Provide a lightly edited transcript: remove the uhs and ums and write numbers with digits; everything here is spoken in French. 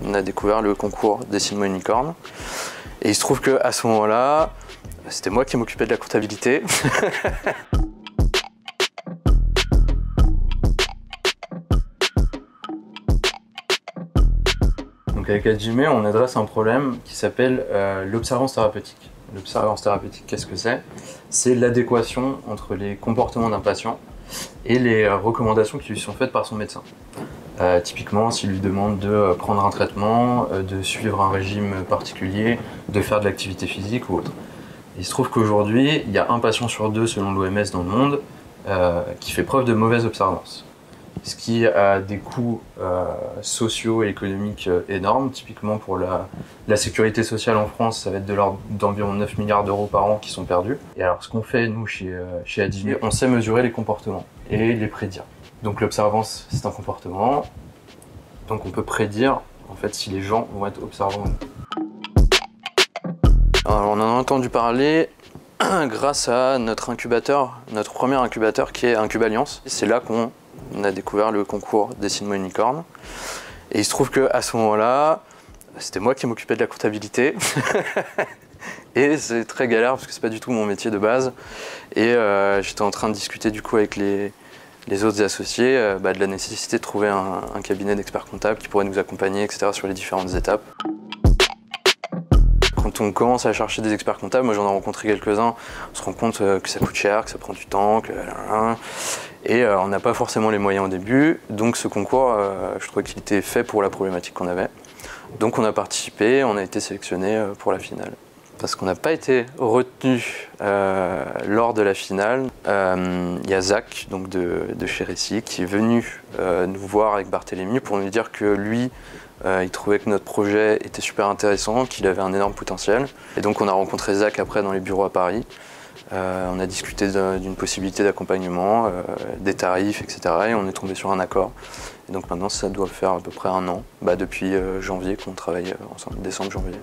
on a découvert le concours Dessine-moi une licorne. Et il se trouve qu'à ce moment-là, c'était moi qui m'occupais de la comptabilité. Donc avec Hajime, on adresse un problème qui s'appelle l'observance thérapeutique. L'observance thérapeutique, qu'est-ce que c'est? C'est l'adéquation entre les comportements d'un patient et les recommandations qui lui sont faites par son médecin. Typiquement, s'il lui demande de prendre un traitement, de suivre un régime particulier, de faire de l'activité physique ou autre. Il se trouve qu'aujourd'hui, il y a un patient sur deux, selon l'OMS dans le monde, qui fait preuve de mauvaise observance. Ce qui a des coûts sociaux et économiques énormes. Typiquement pour la sécurité sociale en France, ça va être de l'ordre d'environ 9 milliards d'euros par an qui sont perdus. Et alors ce qu'on fait nous chez Hajime, on sait mesurer les comportements et les prédire. Donc l'observance, c'est un comportement, donc on peut prédire en fait si les gens vont être observants ou non. Alors on en a entendu parler grâce à notre incubateur, notre premier incubateur qui est Incub-Alliance. C'est là qu'on a découvert le concours Dessine-moi une licorne. Et il se trouve qu'à ce moment-là, c'était moi qui m'occupais de la comptabilité. Et c'est très galère parce que c'est pas du tout mon métier de base. Et j'étais en train de discuter du coup avec les autres associés de la nécessité de trouver un cabinet d'experts comptables qui pourrait nous accompagner, etc. sur les différentes étapes. Quand on commence à chercher des experts comptables, moi j'en ai rencontré quelques-uns, on se rend compte que ça coûte cher, que ça prend du temps, et on n'a pas forcément les moyens au début. Donc ce concours, je trouvais qu'il était fait pour la problématique qu'on avait. Donc on a participé, on a été sélectionné pour la finale. Parce qu'on n'a pas été retenu lors de la finale. Il y a Zach, donc de chez Récit, qui est venu nous voir avec Barthélémy pour nous dire que lui, il trouvait que notre projet était super intéressant, qu'il avait un énorme potentiel. Et donc on a rencontré Zach après dans les bureaux à Paris. On a discuté d'une possibilité d'accompagnement, des tarifs, etc. Et on est tombé sur un accord. Et donc maintenant ça doit faire à peu près un an, depuis janvier qu'on travaille ensemble, décembre-janvier.